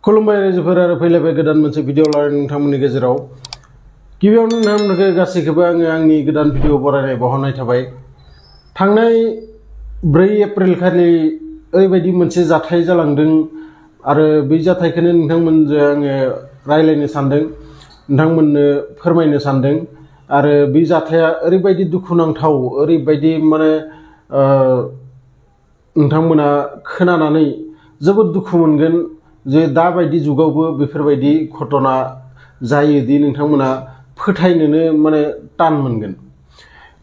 खुलुमबाय रायजोफोर आरो फैलायबाय गोदान मोनसे भिडिअ लानानै नोंथांमोननि गेजेराव गिबियावनो नोंथांमोनखौ गासैखौबो आंनि गोदान भिडिअ बरायनाय बावहरनाय थाबाय। थांनाय 4 एप्रिल खालि ओरैबायदि मोनसे जाथाय जालांदों आरो बे जाथायखौनो नोंथांमोनजों आङो रायलायनो सानदों, नोंथांमोननो फोरमायनो सानदों। आरो बे जाथाया ओरैबायदि दुखुनांथाव, ओरैबायदि माने नोंथांमोना खोनानानै जोबोद दुखु मोनगोन जे दाबायदि जुगावबो बेफोरबायदि घटना जायोदि नोंथांमोना फोथायनोनो माने तान मोनगोन।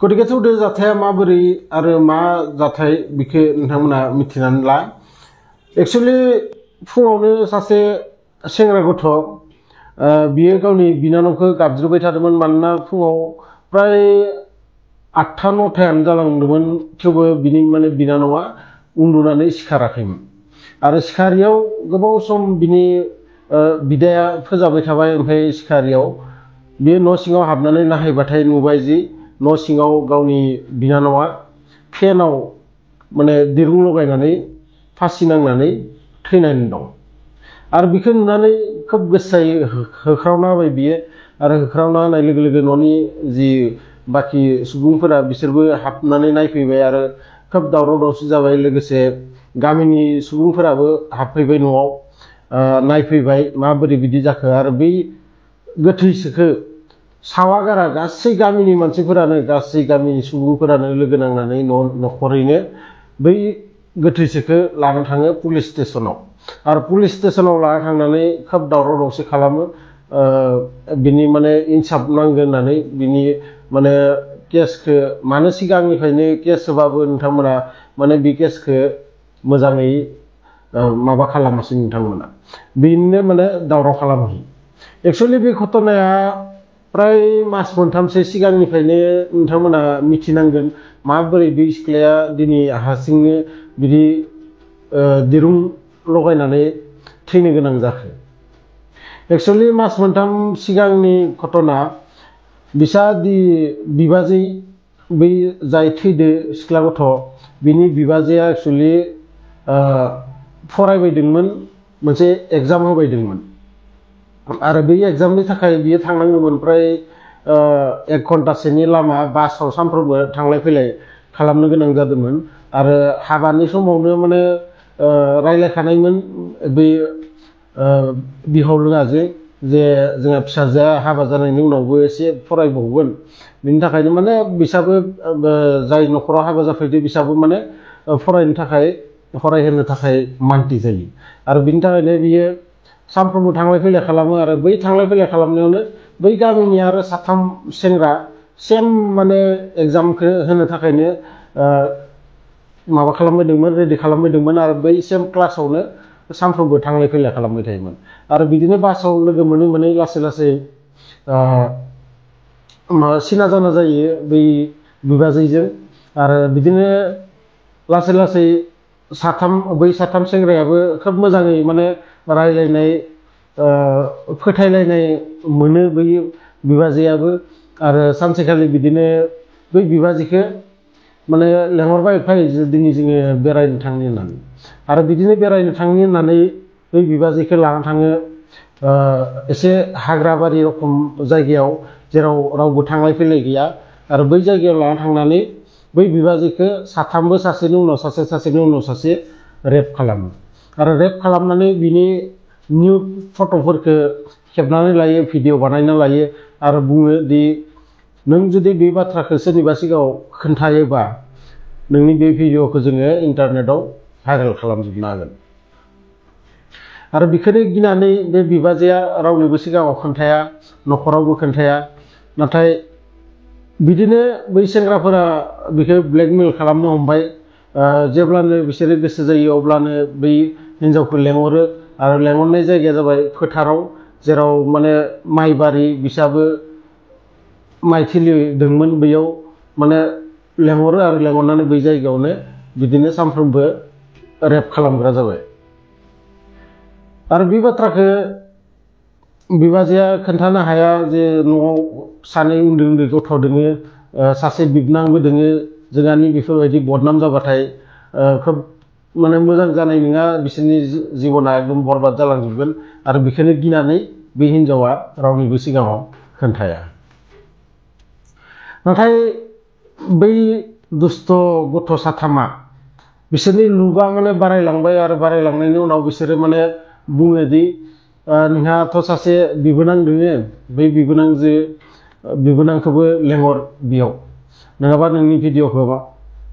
गतिके बे जाथाया माबोरै आरो मा जाथाय बेखौ नोंथांमोना मिथिनानै ला। एक्चुअली फुङावनो सासे सेंग्रा गथ' बियो गावनि बिनानावखौ गाबज्रिबाय थादोंमोन, मानोना फुङाव प्राय 8टा 9टायानो जालांदोंमोन, थेवबो बिनि माने बिनानावा उन्दुनानै सिखाराखैमोन। आरो सिखारियाव गोबाव सम बिनि बिदाया फोजाबाय थाबाय। ओमफ्राय सिखारियाव बे न' सिङाव हाबनानै नायहैबाथाय नुबाय जि न' सिङाव गावनि बिनानावा फेनाव माने दिरुं लगायनानै फासि नांनानै थैनानै दं। आरो बेखौ नुनानै खोब गोसायै होख्रावना होबाय बियो। आरो होख्रावना होनाय लोगो लोगो न'नि जि बाखि सुबुंफोरा बिसोरबो हाबनानै नायफैबाय आरो खोब दावराव दावसि जाबाय। लोगोसे गामिनि सुबुंफोराबो हाबफैबाय न'आव, नायफैबाय माबोरै बिदि जाखो। आरो बै गोथैसोखौ सावागारा गासै गामिनि मानसिफोरानो, गासै गामिनि सुबुंफोरानो लोगो नांनानै न'खरैनो बै गोथैसोखौ लाना थाङो पुलिस स्टेसनाव। आरो पुलिस स्टेसनाव लाना थांनानै खोब दावराव दावसि खालामो। बिनि माने इनसाफ नांगोन होननानै बिनि माने केसखौ मानो सिगांनिफ्रायनो केस होबाबो नोंथांमोना माने बे केसखौ मोजाङै माबा खालामासै नोंथांमोना, बिदिनो माने दावराव खालामो। एक्चुअली बे घटनाया प्राय मास मोनथामसो सिगांनिफ्रायनो नोंथांमोना मिथिनांगोन माबोरै बे सिख्लाया दिनै हारसिंनो बिदि दिरुं लगायनानै थैनो गोनां जाखो। एक्चुअली मास मोनथाम सिगांनि घटना, बिसा बिबाजै बै जाय थैदो सिख्ला गथ', बिनि बिबाजैया एक्चुअली फरायबायदोंमोन, मोनसे एग्जाम होबायदोंमोन। आरो बै एग्जामनि थाखाय बियो थांनांगौमोन प्राय 1 घन्टासोनि लामा बासाव सानफ्रोमबो थांलाय फैलाय खालामनो गोनां जादोंमोन। आरो हाबानि समावनो माने रायलायखानायमोन बै बिहावजों जे जोंहा फिसाजोआ हाबा जानायनि उनावबो एसे फरायबावगोन, बिनि थाखायनो माने बिसाबो जाय न'खराव हाबा जाफैदो बिसाबो माने फरायहोनो थाखाय मान्थि जायो। आरो बिनि थाखायनो बियो सानफ्रोमबो थांलाय फैलाय खालामो। आरो बै थांलाय फैलाय खालामनायावनो बै गामिनि आरो 3 सेंग्रा सेम माने एग्जामखौ होनो थाखायनो माबा खालामबायदोंमोन, रेडि खालामबायदोंमोन। आरो बै सेम क्लासावनो सानफ्रोमबो थांलाय फैलाय खालामबाय थायोमोन। आरो बिदिनो बासाव लोगो मोनै मोनै लासै लासै सिना जाना जायो बै बिबाजैजों। आरो बिदिनो लासै लासै बै 3 सेंग्रायाबो खोब मोजाङै माने रायलायनाय फोथायलायनाय मोनो बै बिबाजैयाबो। आरो सानसेखालि बिदिनो बै बिबाजैखौ माने लेंहरबाय, फै दिनै जोङो बेरायनो थांनो होननानै। आरो बिदिनो बेरायनो थांनो होननानै बै बिबाजैखौ लाना थाङो एसे हाग्राबारि रखम जायगायाव, जेराव रावबो थांलाय फैलाय गैया। आरो बै जायगायाव लाना थांनानै बै बिबाजैखौ साथामबो सासेनि उनाव सासे सासेनि उनाव सासे रेप खालामो। आरो रेप खालामनानै बिनि निउड फट'फोरखौ खेबनानै लायो, भिडिअ बानायना लायो। आरो बुङो दि नों जुदि बे बाथ्राखौ सोरनिबा सिगाङाव खोन्थायोबा नोंनि बे भिडिअखौ जोङो इन्टारनेटआव भाइरेल खालामजोबनो हागोन। आरो बेखौनो गिनानै बे बिबाजैया रावनिबो सिगाङाव खोन्थाया, न'खरावबो खोन्थाया। नाथाय बिदिनो बै सेंग्राफोरा बेखौ ब्लेकमेल खालामनो हमबाय। जेब्लानो बिसोरो गोसो जायो अब्लानो बै हिन्जावखौ लेंहरो। आरो लेंहरनाय जायगाया जाबाय फोथाराव, जेराव माने माइबारि, बिसाबो माइथिलि दंमोन, बैयाव माने लेंहरो। आरो लेंहरनानै बै जायगायावनो बिदिनो सानफ्रोमबो रेप खालामग्रा जाबाय। आरो बे बाथ्राखौ बिबाजैया खोन्थानो हाया जे न'आव 2 उन्दै उन्दै गथ' दोङो, सासे बिबनांबो दोङो। जोंहानि बेफोरबायदि बदनाम जाबाथाय खोब माने मोजां जानाय नङा बिसोरनि जिबना एकदम बरबाद जालांजोबगोन आरो बेखौनो गिनानै बे हिनजावा रावनिबो सिगाङाव खोन्थाया नाथाय बै दुस्थ गथ' साथामा बिसोरनि लुबा माने बारायलांबाय आरो बारायलांनायनि उनाव बिसोरो माने बुङो दि नोंहाथ' सासे बिबोनां दोङो बै बिबोनांखौबो लेंहर बेयाव नङाबा नोंनि भिडिअखौ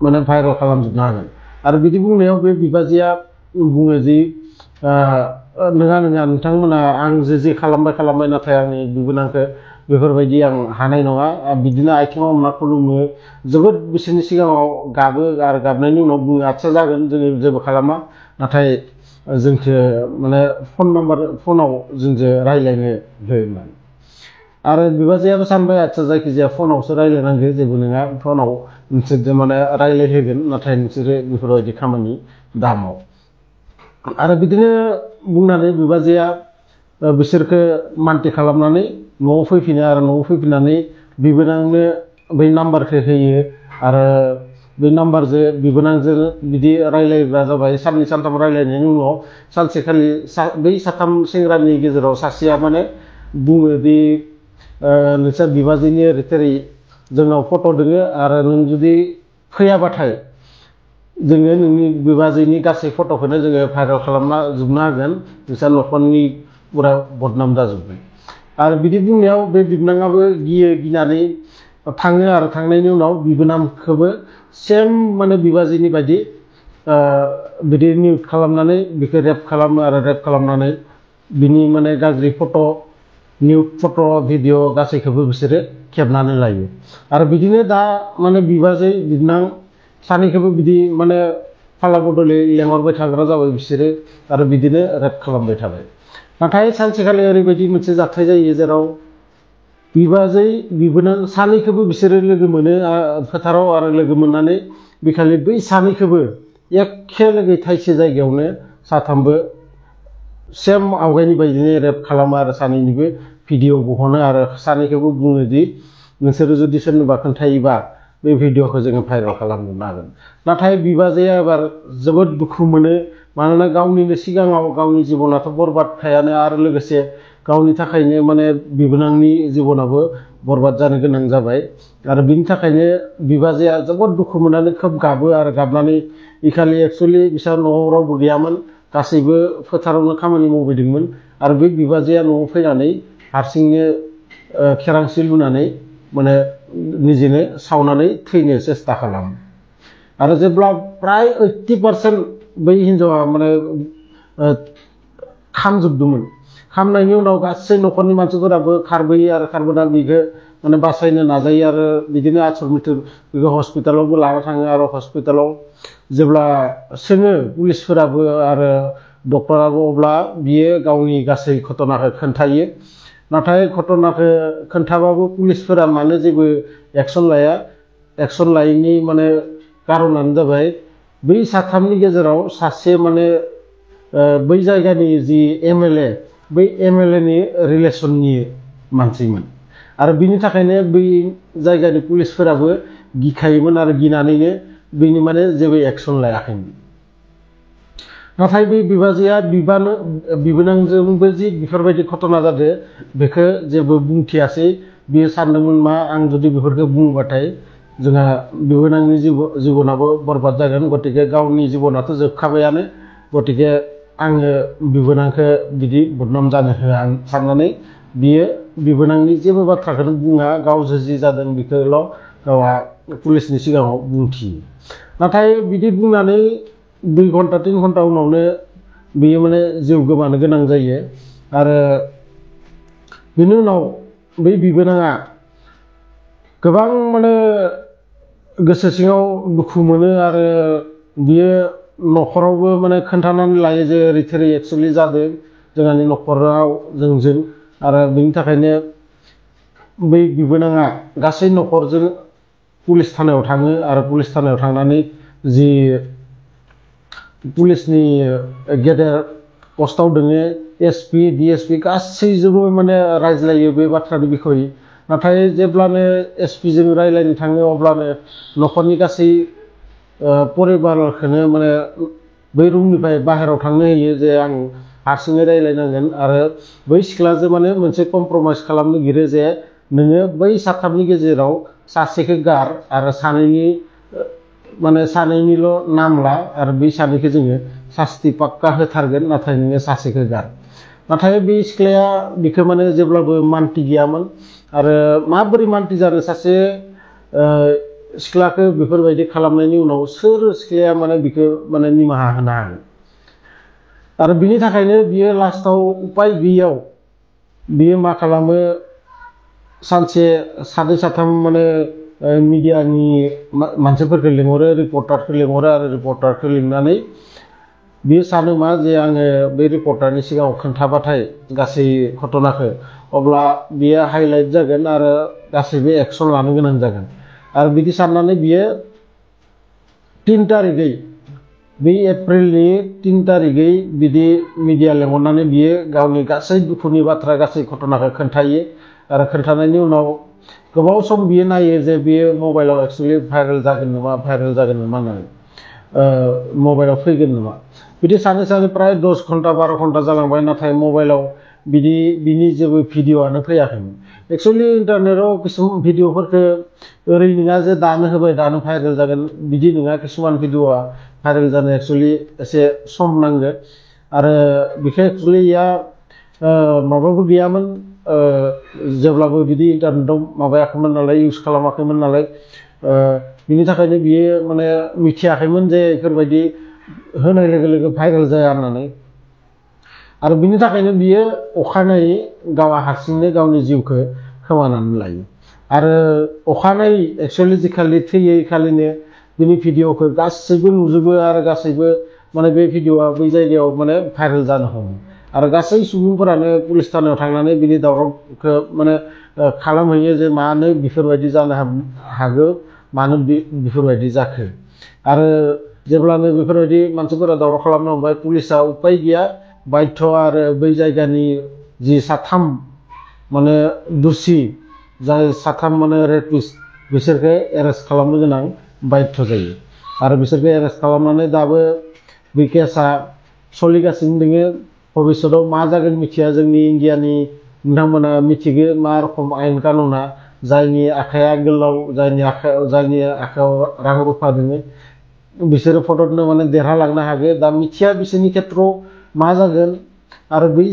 माने भाइरेल खालामजोबनो हागोन आरो बिदि बुंनायाव बे बिबाजैया बुङो जि नङा नोंथांमोना आं जे खालामबाय नाथाय आंनि बिबोनांखौ बेफोरबायदि आं हानाय नङा बिदिनो आथिङाव हमना खुलुमो जोबोद बिसोरनि सिगाङाव गाबो आरो गाबनायनि उनाव बुङो आदसा जागोन जोङो जेबो खालामा नाथाय जोंखौ माने फनाव जोंजों रायज्लायनो हो होननानै आरो बिबाजैयाबो सानबाय आदसा जायखिजाया फनावसो रायज्लायनांगौ जेबो नङा फनाव नोंसोरजों माने रायज्लायहोगोन नाथाय नोंसोरो बेफोरबायदि खामानि दामाव आरो बिदिनो बुंनानै बिबाजैया बिसोरखौ मान्थि खालामनानै न'आव फैफिनो आरो न'आव फैफिननानै बिबोनांनो बै नाम्बारखौ होयो आरो बे नाम्बारजों बिबोनांजों बिदि रायज्लायग्रा जाबाय साननै सानथाम रायज्लायनायनि उनाव सानसेखालि बै साथाम सेंग्रानि गेजेराव सासेया माने बुङो दि नोंस्रा बिबाजैनि ओरै थोरै जोंनाव फट' दोङो आरो नों जुदि फैयाबाथाय जोङो नोंनि बिबाजैनि गासै फट'खौनो जोङो भाइरेल खालामना जोबनो हागोन नोंस्रा न'खरनि पुरा बदनाम जाजोबगोन आरो बिदि बुंनायाव बे बिबोनाङाबो गिनानै थाङो आरो थांनायनि उनाव बिबोनांखौबो सेम माने बिबाजैनि बायदि बिदि निउट खालामनानै बेखौ रेप खालामो आरो रेप खालामनानै बिनि माने गाज्रि फट' निउट फट' भिडिअ गासैखौबो बिसोरो खेबनानै लायो आरो बिदिनो दा माने बिबोनां सानैखौबो बिदि माने फाला बदलै लेंहरबाय थाग्रा जाबाय बिसोरो आरो बिदिनो रेप खालामबाय थाबाय नाथाय सानसेखालि ओरैबायदि मोनसे जाथाय जायो जेराव बिबोनां सानैखौबो बिसोरो लोगो मोनो फोथाराव आरो लोगो मोननानै बेखालि बै सानैखौबो एखे लोगो थाइसे जायगायावनो साथामबो सेम आवगायनि बायदिनो रेप खालामो आरो सानैनिबो भिडिअ बहनो आरो सानैखौबो बुङो दि नोंसोरो जुदि सोरनोबा खोन्थायोबा बे भिडिअखौ जोङो भाइरेल खालामनो हागोन नाथाय बिबाजैया एबार जोबोद दुखु मोनो मानोना गावनिनो सिगाङाव गावनि जिबनाथ' बरबादखायानो आरो लोगोसे गावनि थाखायनो माने बिबोनांनि जिबनाबो बरबाद जानो गोनां जाबाय आरो बिनि थाखायनो बिबाजैया जोबोद दुखु मोननानै खोब गाबो आरो गाबनानै इखालि एक्सुवेलि बिसा न'आव रावबो गैयामोन गासैबो फोथारावनो खामानि मावबोदोंमोन आरो बे बिबाजैया न'आव फैनानै हारसिंनो केरासिन लुनानै माने निजेनो सावनानै थैनो सेस्था खालामो आरो जेब्ला प्राय 80% बै हिनजावा माने खामजोबदोंमोन खामनायनि उनाव गासै न'खरनि मानसिफोराबो खारबोयो आरो खारबोना बेखौ माने बासायनो नाजायो आरो बिदिनो आसुर मिथुर बेखौ हस्पिटालावबो लाना थाङो आरो हस्पिटालाव जेब्ला सोङो पुलिसफोराबो आरो डक्टराबो अब्ला बियो गावनि गासै घटनाखौ खोन्थायो नाथाय घटनाखौ खोन्थाबाबो पुलिसफोरा मानो जेबो एक्सन लाया एक्सन लायैनि माने कारनानो जाबाय बै साथामनि गेजेराव सासे माने बै जायगानि जि एमएलए बै एमएलएनि रिलेसननि मानसिमोन आरो बिनि थाखायनो बै जायगानि पुलिसफोराबो गिखायोमोन आरो गिनानैनो बेनि माने जेबो एक्सन लायाखैमोन नाथाय बे बिबाजैया बिबोनांजोंबो जि बेफोरबायदि घटना जादों बेखौ जेबो बुंथियासै बियो सानदोंमोन मा आं जुदि बेफोरखौ बुङोबाथाय जोंहा बिबोनांनि जिबनाबो बरबाद जागोन गतिके गावनि जिबनाथ' जोबखाबायानो गतिके आङो बिबोनांखौ बिदि बदनाम जानो होआ आं साननानै बियो बिबोनांनि जेबो बाथ्राखौनो बुङा गावजों जि जादों बेखौल' गावहा पुलिसनि सिगाङाव बुंथियो नाथाय बिदि बुंनानै 2 घन्टा 3 घन्टा उनावनो बियो माने जिउ गोमानो गोनां जायो आरो बिनि उनाव बै बिबोनाङा गोबां माने गोसो सिङाव दुखु मोनो आरो बियो न'खरावबो माने खोन्थानानै लायो जे ओरै थोरै एक्सुवेलि जादों जोंहानि न'खराव जोंजों आरो बिनि थाखायनो बै बिबोनाङा गासै न'खरजों पुलिस थानायाव थाङो आरो पुलिस थानायाव थांनानै जि पुलिसनि गेदेर पस्टआव दोङो एसपि डिएसपि गासैजोंबो माने रायज्लायो बे बाथ्रानि बिखय नाथाय जेब्लानो एसपिजों रायज्लायनो थाङो अब्लानो न'खरनि गासै परिबारखौनो माने बै रुमनिफ्राय बाहेरायाव थांनो होयो जे आं हारसिङै रायज्लायनांगोन आरो बै सिख्लाजों माने मोनसे कमप्रमाइस खालामनो नागिरो जे नोङो बै साथामनि गेजेराव सासेखौ गार आरो सानैनि माने सानैनिल' नाम ला आरो बै सानैखौ जोङो सास्ति पाक्का होथारगोन नाथाय नोङो सासेखौ गार नाथाय बे सिख्लाया बिखौ माने जेब्लाबो मानति गैयामोन आरो माबोरै मानति जानो सासे सिख्लाखौ बेफोरबायदि खालामनायनि उनाव सोर सिख्लाया माने बिखौ माने निमाहा होनो हागोन आरो बिनि थाखायनो बियो लास्टाव उपाय गैयैयाव बियो मा खालामो सानसे सानै साथाम माने मिडियानि मानसिफोरखौ लिंहरो रिपर्टारखौ लिंहरो आरो रिपर्टारखौ लिंनानै बियो सानो मा जे आङो बे रिपर्टारनि सिगाङाव खोन्थाबाथाय गासै घटनाखौ अब्ला बियो हाइलाइट जागोन आरो गासैबो एक्सन लानो गोनां जागोन आरो बिदि साननानै बियो 3 तारिखै बे एप्रिलनि 3 तारिखै बिदि मिडिया लिंहरनानै बियो गावनि गासै दुखुनि बाथ्रा गासै घटनाखौ खोन्थायो आरो खोन्थानायनि उनाव गोबाव सम बियो नायो जे बियो मबाइलाव एक्चुअलि भाइरेल जागोन नामा होननानै मबाइलाव फैगोन नामा बिदि सानै प्राय 10 घन्टा 12 घन्टा जालांबाय नाथाय मबाइलाव बिनि जेबो भिडिअ'आनो फैयाखैमोन एक्चुअलि इन्टारनेटआव किसुमान भिडिअ'फोरखौ ओरै नङा जे दानो होबाय दानो भाइरेल जागोन बिदि नङा किसुमान भिडिअ'आ भाइरेल जानो एक्चुअलि एसे सम नांगौ आरो बेखौ एक्चुअलि माबाबो गैयामोन जेब्लाबो बिदि इन्टारनेटआव माबायाखैमोन नालाय इउज खालामाखैमोन नालाय बिनि थाखायनो बियो माने मिथियाखैमोन जे बेफोरबायदि होनाय लोगो लोगो भाइरेल जाया होननानै आरो बिनि थाखायनो बियो अखानायै गावहा हारसिंनो गावनि जिउखौ खोमानानै लायो आरो अखानायै एक्चुअलि जिखालि थैयो खालिनो बिनि भिडिअ'खौ गासैबो नुजोबो आरो गासैबो माने बे भिडिअ'आ बै जायगायाव माने भाइरेल जानो हमो आरो गासै सुबुंफोरानो पुलिस थानायाव थांनानै बिनि दावरावखौ माने खालामहैयो जे मानो बेफोरबायदि जानो हागौ मानो बेफोरबायदि जाखो आरो जेब्लानो बेफोरबायदि मानसिफोरा दावराव खालामनो हमबाय पुलिसा उपाय गैया बाध्य आरो बै जायगानि जि साथाम माने दुसि जाय साथाम माने रेपिस्ट बिसोरखौ एरेस्ट खालामनो गोनां बाध्य जायो आरो बिसोरखौ एरेस्ट खालामनानै दाबो बे केसा सोलिगासिनो दङ भबिष्यतआव मा जागोन मिथिया जोंनि इन्डियानि नोंथांमोना मिथिगो मा रखम आयेन कानुना जायनि आखाइया गोलाव जायनि आखाइयाव रां रुफा दङ बिसोरो फटकनो माने देरहालांनो हागौ दा मिथिया बिसोरनि खेत्रआव मा जागोन आरो बै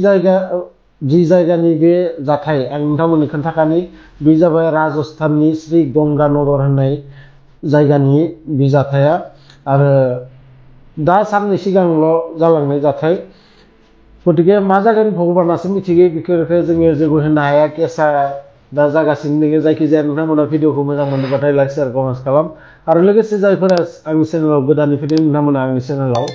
जि जायगानि बे जाथाय आं नोंथांमोननो खोन्थाखानि बे जाबाय राजस्थाननि श्री गंगानगर होननाय जायगानि बे जाथाया आरो दा साननै सिगांल' जालांनाय जाथाय गतिके मा जागोन भगबानासो मिथिगो बेखौ जोङो जेबो होननो हाया केसा दा जागासिनो दङ जायखिजाया नोंथांमोना भिडिअखौ मोजां मोनोबाथाय लाइक शेयार कमेन्ट खालाम आरो लोगोसे जायफोरा आंनि चेनेलाव गोदानै फैदों नोंथांमोना आंनि चेनेलाव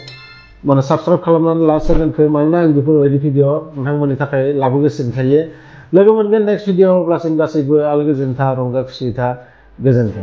माने साबसक्राइब खालामनानै ला चेनेलखौ मानोना आं बेफोरबायदि भिडिअ नोंथांमोननि थाखाय लाबोगासिनो थायो लोगो मोनगोन नेक्स्ट भिडिअ अब्लासिम गासैबो आलो गोजोन था रंजा खुसि था गोजोन्थों।